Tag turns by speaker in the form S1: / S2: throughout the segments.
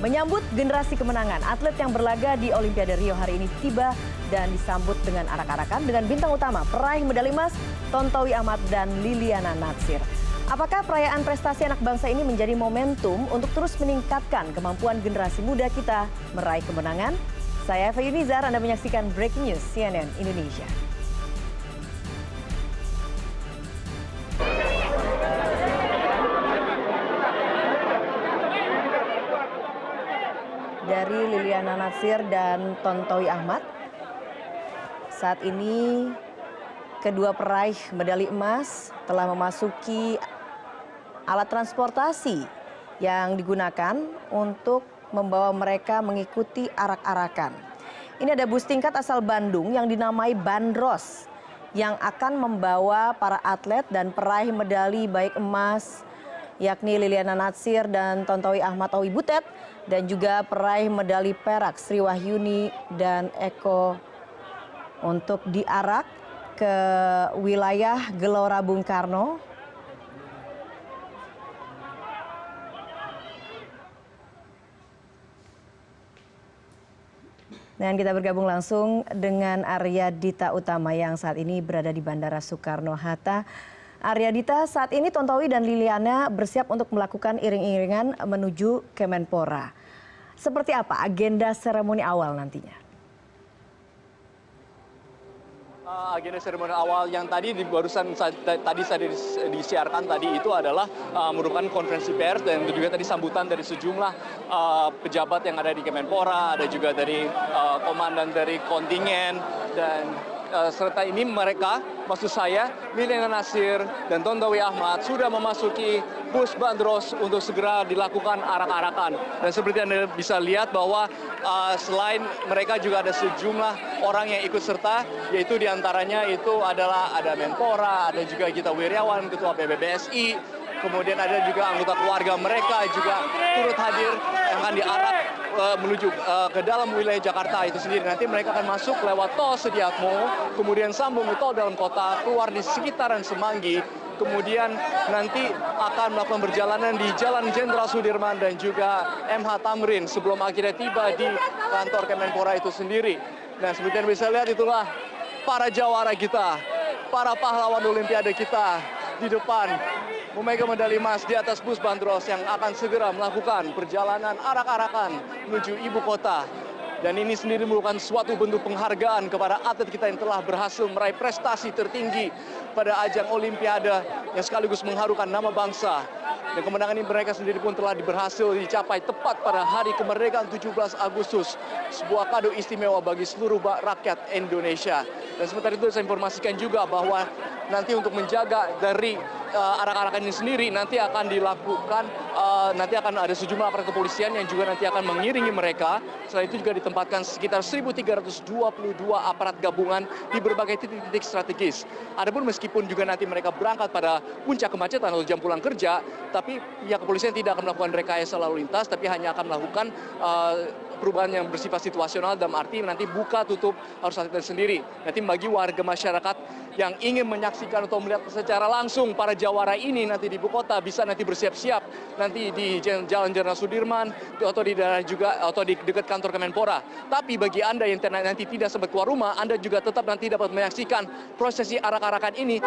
S1: Menyambut generasi kemenangan, atlet yang berlaga di Olimpiade Rio hari ini tiba dan disambut dengan arak-arakan dengan bintang utama peraih medali emas Tontowi Ahmad dan Liliana Natsir. Apakah perayaan prestasi anak bangsa ini menjadi momentum untuk terus meningkatkan kemampuan generasi muda kita meraih kemenangan? Saya Eva Yunizar, Anda menyaksikan Breaking News CNN Indonesia. Dari Liliana Natsir dan Tontowi Ahmad, saat ini kedua peraih medali emas telah memasuki alat transportasi yang digunakan untuk membawa mereka mengikuti arak-arakan. Ini ada bus tingkat asal Bandung yang dinamai Bandros yang akan membawa para atlet dan peraih medali baik emas yakni Liliana Natsir dan Tontowi Ahmad Owi Butet dan juga peraih medali perak Sri Wahyuni dan Eko untuk diarak ke wilayah Gelora Bung Karno. Dan kita bergabung langsung dengan Arya Dita Utama yang saat ini berada di Bandara Soekarno-Hatta. Arya Dita, saat ini Tontowi dan Liliana bersiap untuk melakukan iring-iringan menuju Kemenpora. Seperti apa agenda seremoni awal nantinya?
S2: Agenda seremoni awal yang tadi barusan tadi saya disiarkan tadi itu adalah merupakan konferensi pers dan juga tadi sambutan dari sejumlah pejabat yang ada di Kemenpora, ada juga dari komandan dari kontingen dan serta ini mereka, maksud saya Liliana Natsir dan Tontowi Ahmad sudah memasuki bus Bandros untuk segera dilakukan arak-arakan. Dan seperti Anda bisa lihat bahwa selain mereka juga ada sejumlah orang yang ikut serta, yaitu diantaranya itu adalah ada Menpora, ada juga Gita Wirjawan, Ketua PBBSI, kemudian ada juga anggota keluarga mereka juga turut hadir yang akan diarak menuju ke dalam wilayah Jakarta itu sendiri. Nanti mereka akan masuk lewat tol Sediatmo, kemudian sambung ke tol dalam kota, keluar di sekitaran Semanggi, kemudian nanti akan melakukan perjalanan di Jalan Jenderal Sudirman dan juga MH Tamrin sebelum akhirnya tiba di kantor Kemenpora itu sendiri. Nah, seperti yang bisa lihat itulah para jawara kita, para pahlawan Olimpiade kita di depan memegang medali emas di atas bus Bandros yang akan segera melakukan perjalanan arak-arakan menuju ibu kota. Dan ini sendiri merupakan suatu bentuk penghargaan kepada atlet kita yang telah berhasil meraih prestasi tertinggi pada ajang Olimpiade yang sekaligus mengharukan nama bangsa. Dan kemenangan ini mereka sendiri pun telah berhasil dicapai tepat pada hari kemerdekaan 17 Agustus. Sebuah kado istimewa bagi seluruh rakyat Indonesia. Dan sementara itu saya informasikan juga bahwa nanti untuk menjaga dari arak-arakan ini sendiri nanti akan dilakukan, nanti akan ada sejumlah aparat kepolisian yang juga nanti akan mengiringi mereka. Selain itu juga ditempatkan sekitar 1.322 aparat gabungan di berbagai titik-titik strategis. Adapun meskipun juga nanti mereka berangkat pada puncak kemacetan atau jam pulang kerja, tapi pihak kepolisian tidak akan melakukan rekayasa lalu lintas, tapi hanya akan melakukan perubahan yang bersifat situasional dalam arti nanti buka tutup arus lalu lintas sendiri. Nanti bagi warga masyarakat yang ingin menyaksikan atau melihat secara langsung para jawara ini nanti di ibu kota bisa nanti bersiap-siap nanti di Jalan Jenderal Sudirman atau di daerah juga atau di dekat kantor Kemenpora. Tapi bagi Anda yang nanti tidak sempat keluar rumah, Anda juga tetap nanti dapat menyaksikan prosesi arak-arakan ini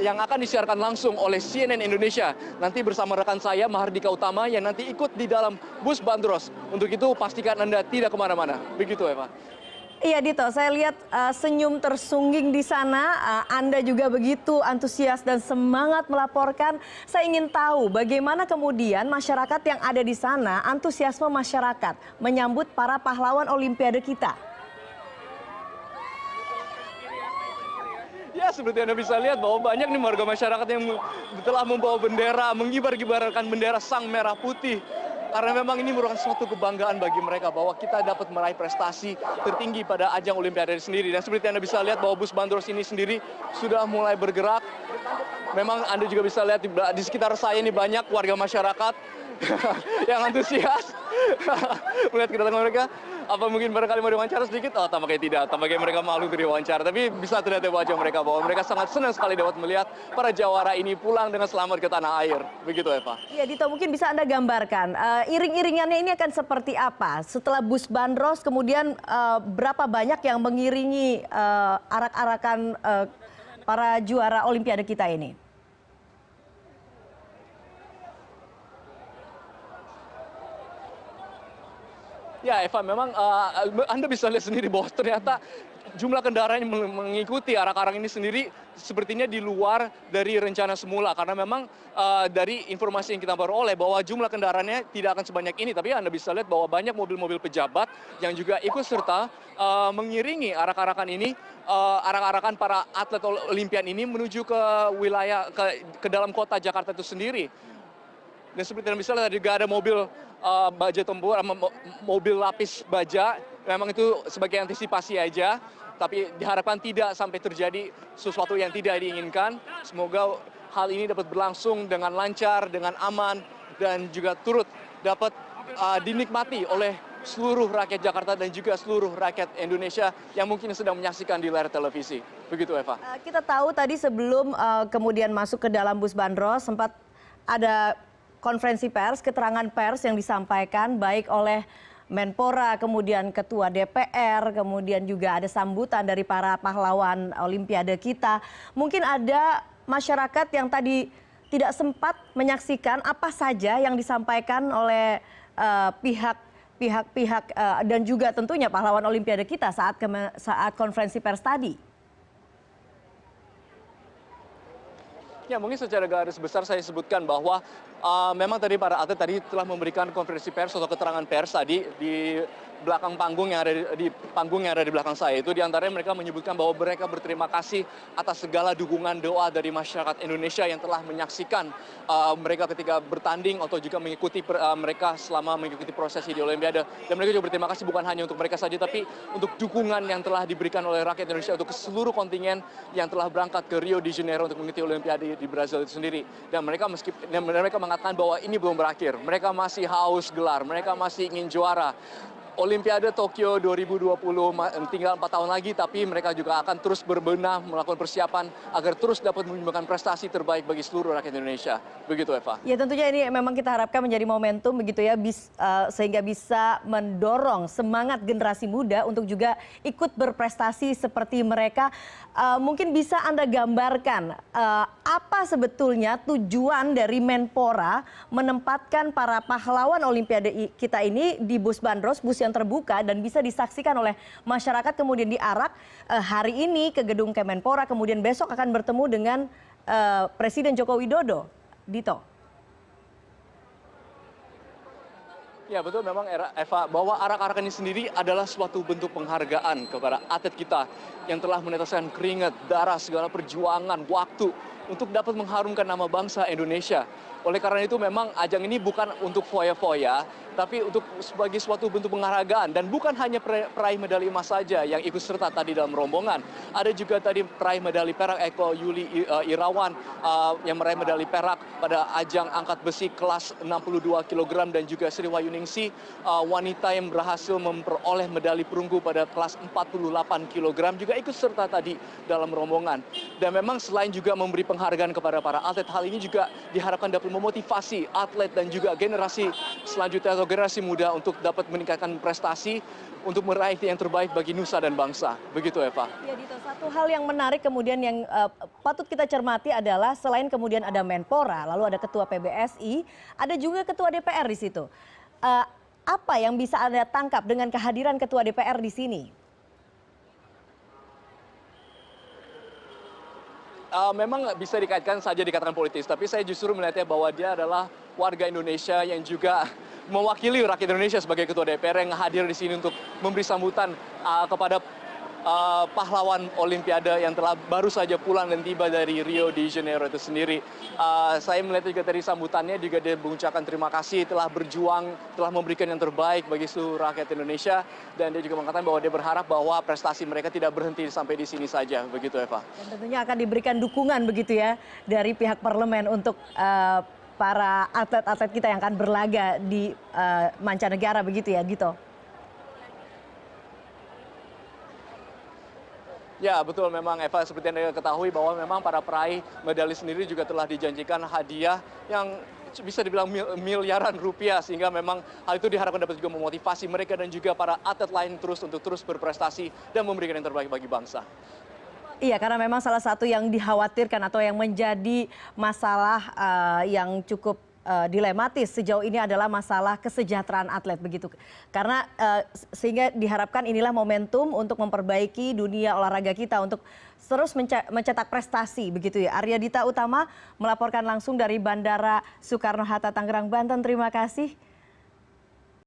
S2: yang akan disiarkan langsung oleh CNN Indonesia. Nanti bersama rekan saya Mahardika Utama yang nanti ikut di dalam bus Bandros. Untuk itu pastikan Anda tidak kemana-mana. Begitu Eva.
S1: Iya Dito, saya lihat senyum tersungging di sana. Anda juga begitu antusias dan semangat melaporkan. Saya ingin tahu bagaimana kemudian masyarakat yang ada di sana, antusiasme masyarakat menyambut para pahlawan Olimpiade kita.
S2: Ya, seperti Anda bisa lihat bahwa banyak nih warga masyarakat yang telah membawa bendera, mengibar-gibarkan bendera sang merah putih. Karena memang ini merupakan suatu kebanggaan bagi mereka bahwa kita dapat meraih prestasi tertinggi pada ajang Olimpiade sendiri. Dan seperti Anda bisa lihat bahwa bus Bandros ini sendiri sudah mulai bergerak. Memang Anda juga bisa lihat di sekitar saya ini banyak warga masyarakat yang antusias melihat kedatangan mereka. Apa mungkin barangkali mau diwawancara sedikit? Oh, tampaknya tidak. Tampaknya mereka malu untuk diwawancara. Tapi bisa terlihat dari wajah mereka bahwa mereka sangat senang sekali dapat melihat para jawara ini pulang dengan selamat ke tanah air. Begitu, Eva.
S1: Ya, Dito, mungkin bisa Anda gambarkan iring-iringannya ini akan seperti apa? Setelah bus bandros, kemudian berapa banyak yang mengiringi arak-arakan para juara Olimpiade kita ini?
S2: Ya, Eva, memang Anda bisa lihat sendiri bahwa ternyata jumlah kendaraan yang mengikuti arak-arak ini sendiri sepertinya di luar dari rencana semula. Karena memang dari informasi yang kita peroleh bahwa jumlah kendaraannya tidak akan sebanyak ini. Tapi Anda bisa lihat bahwa banyak mobil-mobil pejabat yang juga ikut serta mengiringi arak-arakan ini, arak-arakan para atlet Olimpian ini menuju ke wilayah, ke dalam kota Jakarta itu sendiri. Dan seperti yang bisa lihat juga ada mobil baja tempur, mobil lapis baja, memang itu sebagai antisipasi aja, tapi diharapkan tidak sampai terjadi sesuatu yang tidak diinginkan. Semoga hal ini dapat berlangsung dengan lancar, dengan aman, dan juga turut dapat dinikmati oleh seluruh rakyat Jakarta dan juga seluruh rakyat Indonesia yang mungkin sedang menyaksikan di layar televisi. Begitu, Eva.
S1: Kita tahu tadi sebelum kemudian masuk ke dalam bus bandros sempat ada konferensi pers, keterangan pers yang disampaikan baik oleh Menpora, kemudian Ketua DPR, kemudian juga ada sambutan dari para pahlawan Olimpiade kita. Mungkin ada masyarakat yang tadi tidak sempat menyaksikan apa saja yang disampaikan oleh pihak-pihak dan juga tentunya pahlawan Olimpiade kita saat konferensi pers tadi.
S2: Ya, mungkin secara garis besar saya sebutkan bahwa memang tadi para atlet tadi telah memberikan konferensi pers atau keterangan pers tadi di belakang panggung yang ada di belakang saya. Itu diantaranya mereka menyebutkan bahwa mereka berterima kasih atas segala dukungan doa dari masyarakat Indonesia yang telah menyaksikan mereka ketika bertanding atau juga mengikuti mereka selama mengikuti prosesi di Olimpiade. Dan mereka juga berterima kasih bukan hanya untuk mereka saja, tapi untuk dukungan yang telah diberikan oleh rakyat Indonesia untuk seluruh kontingen yang telah berangkat ke Rio de Janeiro untuk mengikuti Olimpiade di Brazil itu sendiri. Dan mereka mengatakan bahwa ini belum berakhir. Mereka masih haus gelar, mereka masih ingin juara. Olimpiade Tokyo 2020 tinggal 4 tahun lagi, tapi mereka juga akan terus berbenah melakukan persiapan agar terus dapat menyumbangkan prestasi terbaik bagi seluruh rakyat Indonesia. Begitu, Eva.
S1: Ya, tentunya ini memang kita harapkan menjadi momentum begitu ya, sehingga bisa mendorong semangat generasi muda untuk juga ikut berprestasi seperti mereka. Mungkin bisa Anda gambarkan apa sebetulnya tujuan dari Menpora menempatkan para pahlawan Olimpiade kita ini di bus bandros, bus yang terbuka dan bisa disaksikan oleh masyarakat, kemudian diarak hari ini ke gedung Kemenpora, kemudian besok akan bertemu dengan Presiden Joko Widodo. Dito.
S2: Ya, betul, memang Eva, bahwa arak-arakan ini sendiri adalah suatu bentuk penghargaan kepada atlet kita yang telah meneteskan keringat, darah, segala perjuangan, waktu untuk dapat mengharumkan nama bangsa Indonesia. Oleh karena itu memang ajang ini bukan untuk foya-foya, tapi untuk sebagai suatu bentuk penghargaan. Dan bukan hanya peraih medali emas saja yang ikut serta tadi dalam rombongan. Ada juga tadi peraih medali perak Eko Yuli Irawan yang meraih medali perak pada ajang angkat besi kelas 62 kg, dan juga Sri Wahyuningsi wanita yang berhasil memperoleh medali perunggu pada kelas 48 kg juga ikut serta tadi dalam rombongan. Dan memang selain juga memberi penghargaan kepada para atlet, hal ini juga diharapkan dapat memotivasi atlet dan juga generasi selanjutnya atau generasi muda untuk dapat meningkatkan prestasi untuk meraih yang terbaik bagi nusa dan bangsa. Begitu, Eva.
S1: Ya, Dito, satu hal yang menarik kemudian yang patut kita cermati adalah selain kemudian ada Menpora, lalu ada Ketua PBSI, ada juga Ketua DPR di situ. Apa yang bisa Anda tangkap dengan kehadiran Ketua DPR di sini?
S2: Memang bisa dikaitkan saja dikatakan politis, tapi saya justru melihatnya bahwa dia adalah warga Indonesia yang juga mewakili rakyat Indonesia sebagai Ketua DPR yang hadir di sini untuk memberi sambutan kepada pahlawan Olimpiade yang telah baru saja pulang dan tiba dari Rio de Janeiro itu sendiri. Saya melihat juga dari sambutannya juga dia mengucapkan terima kasih telah berjuang, telah memberikan yang terbaik bagi seluruh rakyat Indonesia, dan dia juga mengatakan bahwa dia berharap bahwa prestasi mereka tidak berhenti sampai di sini saja. Begitu, Eva.
S1: Dan tentunya akan diberikan dukungan begitu ya dari pihak parlemen untuk para atlet-atlet kita yang akan berlaga di mancanegara begitu ya, Dito?
S2: Ya betul, memang Eva, seperti yang Anda ketahui bahwa memang para peraih medali sendiri juga telah dijanjikan hadiah yang bisa dibilang miliaran rupiah, sehingga memang hal itu diharapkan dapat juga memotivasi mereka dan juga para atlet lain untuk terus berprestasi dan memberikan yang terbaik bagi bangsa.
S1: Iya, karena memang salah satu yang dikhawatirkan atau yang menjadi masalah yang cukup dilematis sejauh ini adalah masalah kesejahteraan atlet begitu. Karena sehingga diharapkan inilah momentum untuk memperbaiki dunia olahraga kita untuk terus mencetak prestasi begitu ya. Arya Dita Utama melaporkan langsung dari Bandara Soekarno-Hatta Tangerang, Banten. Terima kasih.